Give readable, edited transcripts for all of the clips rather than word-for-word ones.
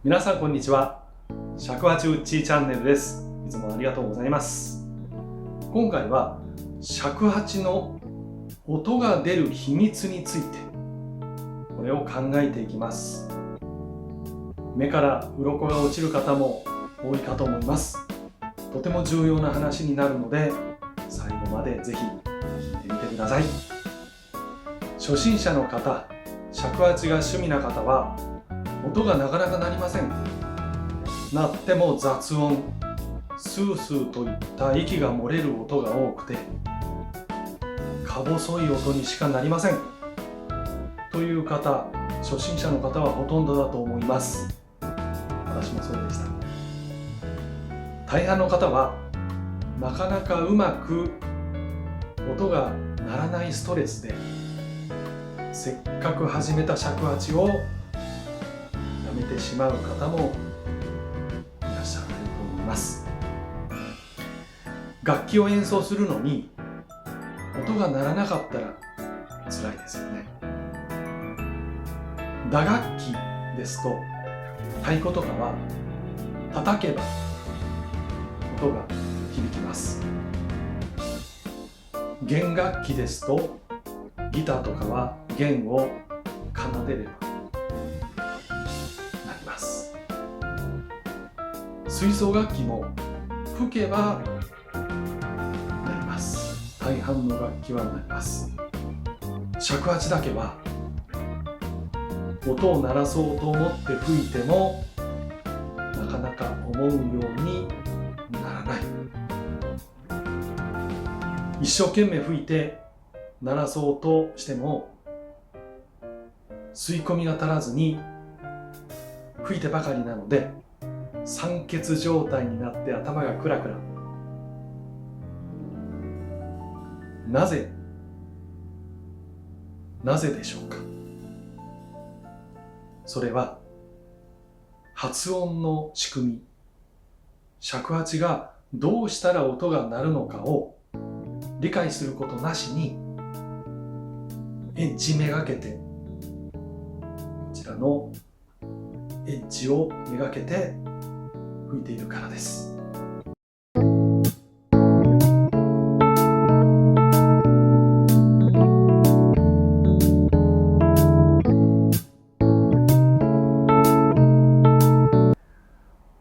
皆さんこんにちは。尺八ウッチーチャンネルです。いつもありがとうございます。今回は尺八の音が出る秘密についてこれを考えていきます。目から鱗が落ちる方も多いかと思います。とても重要な話になるので最後までぜひ聞いてみてください。初心者の方、尺八が趣味な方は音がなかなか鳴りません。鳴っても雑音、スースーといった息が漏れる音が多くてか細い音にしかなりませんという方、初心者の方はほとんどだと思います。私もそうでした。大半の方はなかなかうまく音が鳴らないストレスでせっかく始めた尺八をやめてしまう方もいらっしゃると思います。楽器を演奏するのに音が鳴らなかったら辛いですよね。打楽器ですと太鼓とかは叩けば音が響きます。弦楽器ですとギターとかは弦を奏でれば鳴ります。吹奏楽器も吹けば鳴ります。大半の楽器は鳴ります。尺八だけは音を鳴らそうと思って吹いてもなかなか思うようにならない。一生懸命吹いて鳴らそうとしても吸い込みが足らずに吹いてばかりなので酸欠状態になって頭がクラクラ。なぜでしょうか。それは発音の仕組み、尺八がどうしたら音が鳴るのかを理解することなしにエッジめがけて、こちらのエッジをめがけて吹いているからです。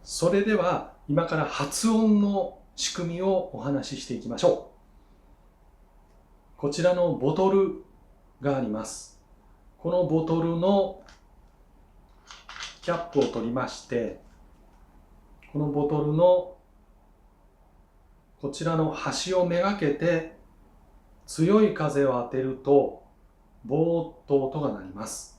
それでは今から発音の仕組みをお話ししていきましょう。こちらのボトルがあります。このボトルのキャップを取りまして、このボトルのこちらの端をめがけて強い風を当てるとボーッと音が鳴ります。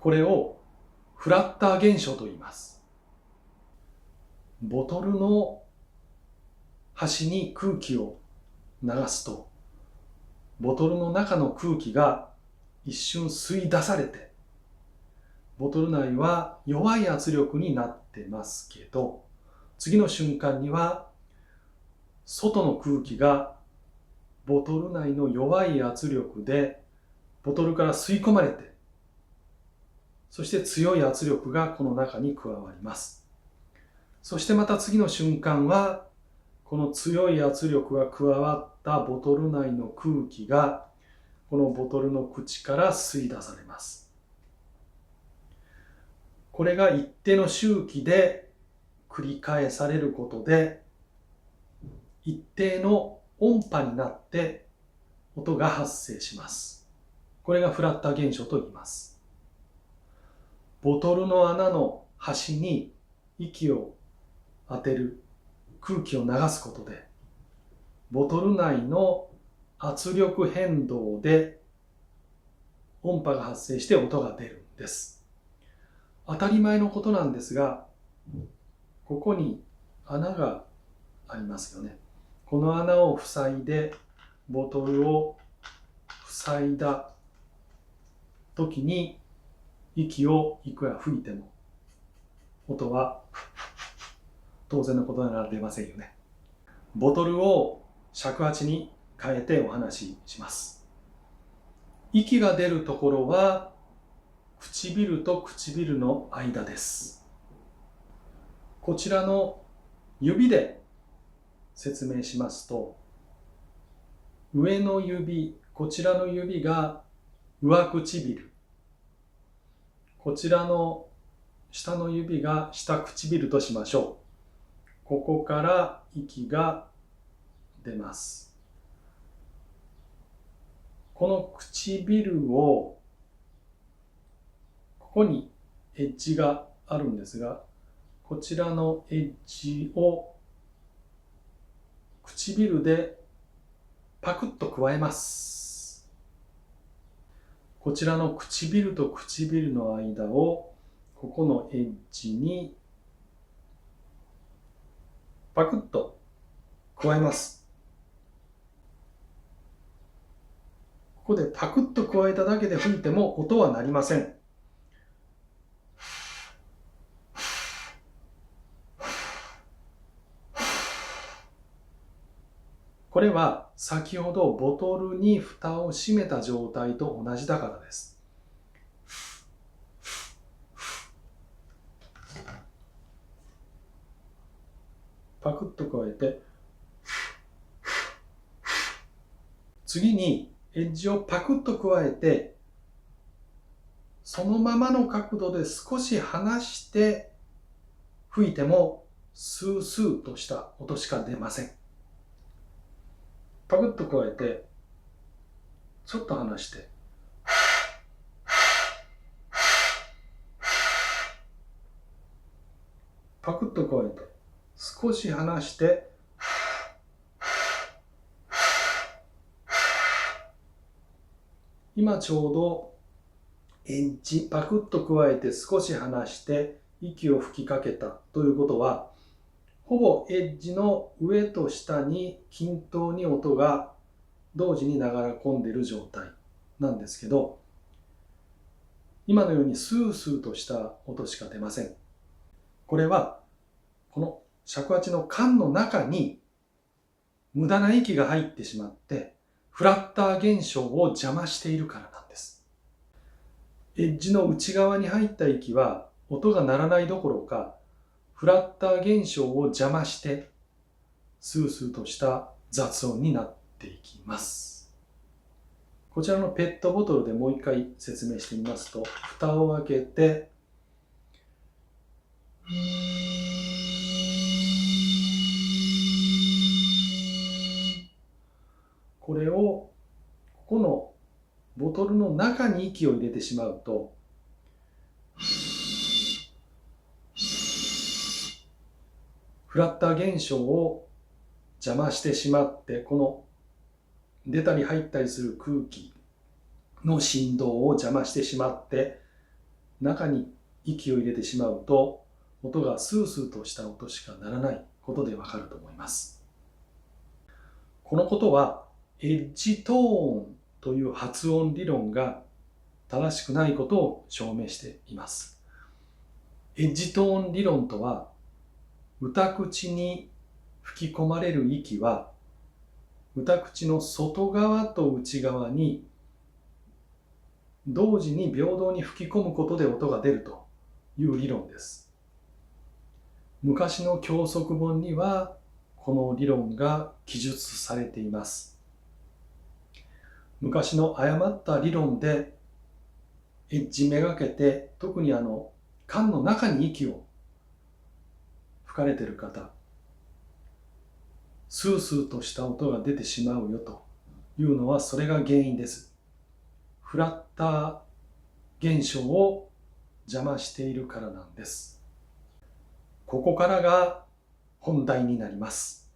これをフラッター現象と言います。ボトルの端に空気を流すと、ボトルの中の空気が一瞬吸い出されて、ボトル内は弱い圧力になってますけど、次の瞬間には外の空気がボトル内の弱い圧力でボトルから吸い込まれて、そして強い圧力がこの中に加わります。そしてまた次の瞬間はこの強い圧力が加わったボトル内の空気がこのボトルの口から吸い出されます。これが一定の周期で繰り返されることで一定の音波になって音が発生します。これがフラッター現象と言います。ボトルの穴の端に息を当てる、空気を流すことでボトル内の圧力変動で音波が発生して音が出るんです。当たり前のことなんですが、ここに穴がありますよね。この穴を塞いでボトルを塞いだ時に息をいくら吹いても音は当然のことなら出ませんよね。ボトルを尺八に変えてお話しします。息が出るところは唇と唇の間です。こちらの指で説明しますと、上の指、こちらの指が上唇、こちらの下の指が下唇としましょう。ここから息が出ます。この唇を、ここにエッジがあるんですが、こちらのエッジを唇でパクッと加えます。こちらの唇と唇の間をここのエッジにパクッと加えます。ここでパクッと加えただけで吹いても音は鳴りません。これは先ほどボトルに蓋を閉めた状態と同じだからです。パクッと加えて、次にエッジをパクッと加えて、そのままの角度で少し離して吹いてもスースーとした音しか出ません。パクッと加えて、ちょっと離して、パクッと加えて、少し離して、今ちょうどエッジ、パクッと加えて少し離して息を吹きかけたということは、ほぼエッジの上と下に均等に音が同時に流れ込んでいる状態なんですけど、今のようにスースーとした音しか出ません。これはこの尺八の管の中に無駄な息が入ってしまってフラッター現象を邪魔しているからなんです。エッジの内側に入った息は音が鳴らないどころかフラッター現象を邪魔してスースーとした雑音になっていきます。こちらのペットボトルでもう一回説明してみますと、蓋を開けてこれをここのボトルの中に息を入れてしまうと、フラッター現象を邪魔してしまって、この出たり入ったりする空気の振動を邪魔してしまって中に息を入れてしまうと音がスースーとした音しかならないことでわかると思います。このことはエッジトーンという発音理論が正しくないことを証明しています。エッジトーン理論とは、歌口に吹き込まれる息は歌口の外側と内側に同時に平等に吹き込むことで音が出るという理論です。昔の教則本にはこの理論が記述されています。昔の誤った理論でエッジめがけて、特に管の中に息を吹かれている方、スースーとした音が出てしまうよというのは、それが原因です。フラッター現象を邪魔しているからなんです。ここからが本題になります。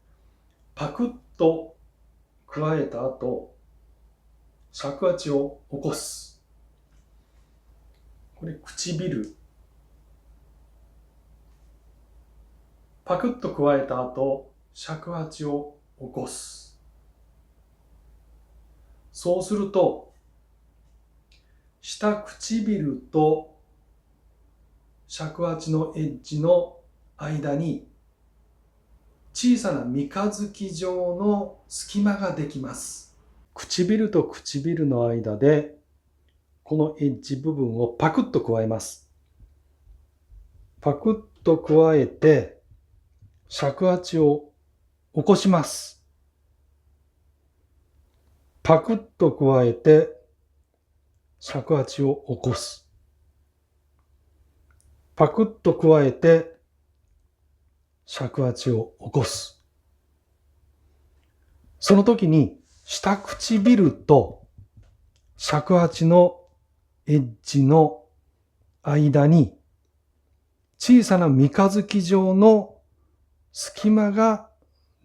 パクッと加えた後、尺八を起こす。これ唇。パクッと加えた後、尺八を起こす。そうすると、下唇と尺八のエッジの間に小さな三日月状の隙間ができます。唇と唇の間でこのエッジ部分をパクッと加えます。パクッと加えて尺八を起こします。パクッと加えて尺八を起こす。パクッと加えて尺八を起こす。その時に下唇と尺八のエッジの間に小さな三日月状の隙間が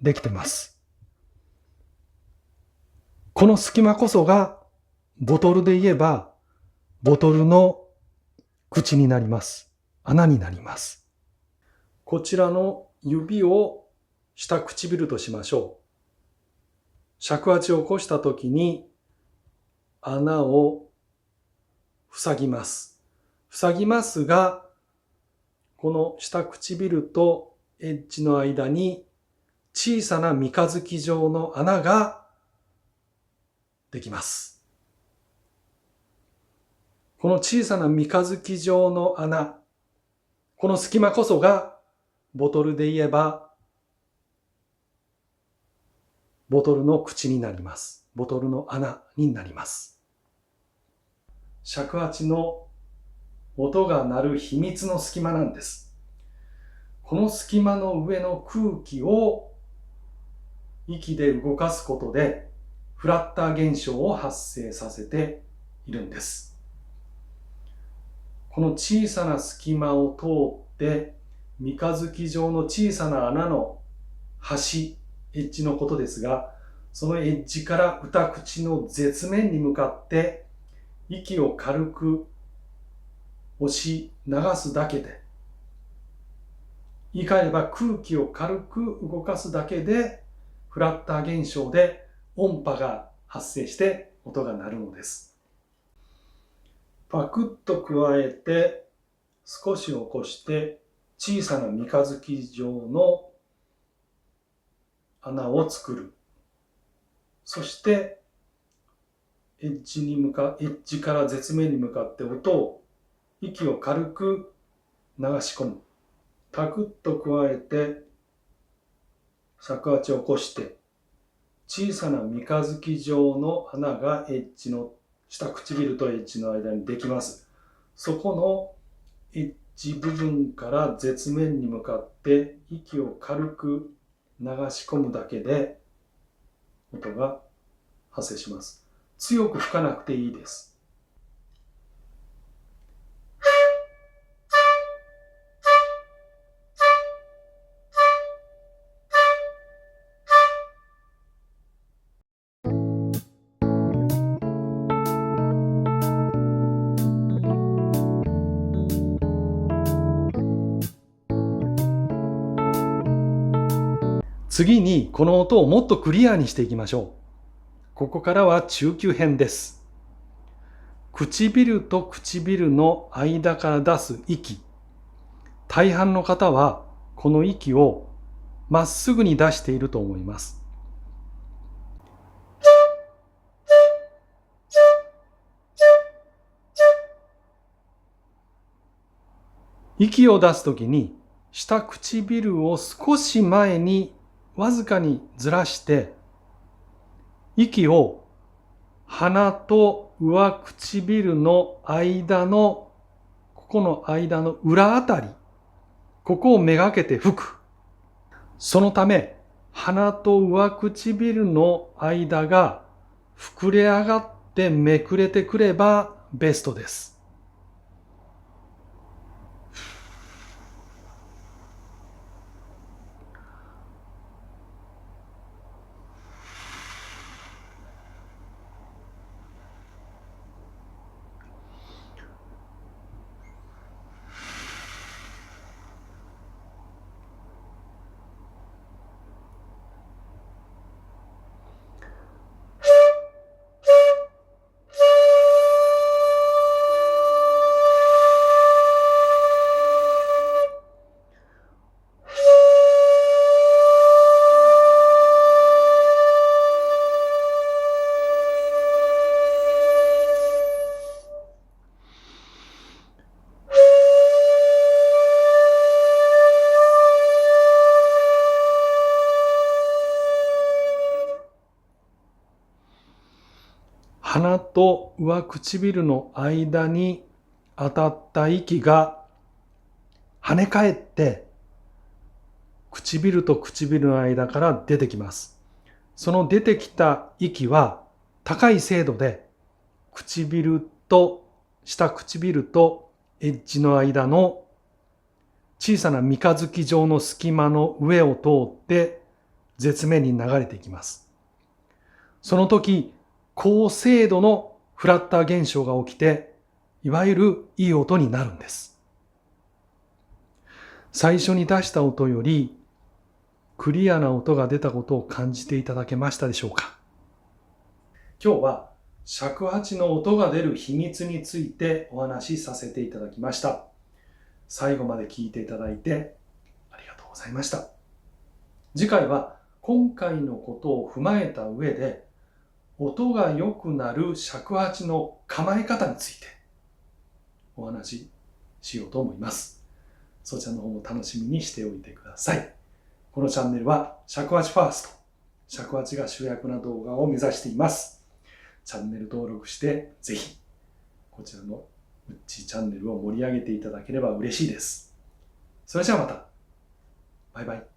できています。この隙間こそがボトルで言えばボトルの口になります。穴になります。こちらの指を下唇としましょう。尺八を起こしたときに穴を塞ぎます。塞ぎますが、この下唇とエッジの間に小さな三日月状の穴ができます。この小さな三日月状の穴、この隙間こそがボトルで言えばボトルの口になります。ボトルの穴になります。尺八の音が鳴る秘密の隙間なんです。この隙間の上の空気を息で動かすことでフラッター現象を発生させているんです。この小さな隙間を通って三日月状の小さな穴の端、エッジのことですが、そのエッジから歌口の絶面に向かって息を軽く押し流すだけで、言い換えれば空気を軽く動かすだけでフラッター現象で音波が発生して音が鳴るのです。パクッと加えて少し起こして小さな三日月状の穴を作る。そしてエッジから絶面に向かって息を軽く流し込む。パクッと加えて尺八を起こして小さな三日月状の穴がエッジの下唇とエッジの間にできます。そこのエッジ部分から絶面に向かって息を軽く流し込むだけで音が発生します。強く吹かなくていいです。次にこの音をもっとクリアにしていきましょう。ここからは中級編です。唇と唇の間から出す息。大半の方はこの息をまっすぐに出していると思います。息を出すときに下唇を少し前にわずかにずらして息を鼻と上唇の間のここの間の裏あたり、ここをめがけて吹く。そのため鼻と上唇の間が膨れ上がってめくれてくればベストです。鼻と上唇の間に当たった息が跳ね返って唇と唇の間から出てきます。その出てきた息は高い精度で下唇とエッジの間の小さな三日月状の隙間の上を通って絶面に流れていきます。その時、高精度のフラッター現象が起きて、いわゆるいい音になるんです。最初に出した音よりクリアな音が出たことを感じていただけましたでしょうか。今日は尺八の音が出る秘密についてお話しさせていただきました。最後まで聞いていただいてありがとうございました。次回は今回のことを踏まえた上で、音が良くなる尺八の構え方についてお話ししようと思います。そちらの方も楽しみにしておいてください。このチャンネルは尺八ファースト、尺八が主役な動画を目指しています。チャンネル登録してぜひこちらのウッチーチャンネルを盛り上げていただければ嬉しいです。それじゃあまた。バイバイ。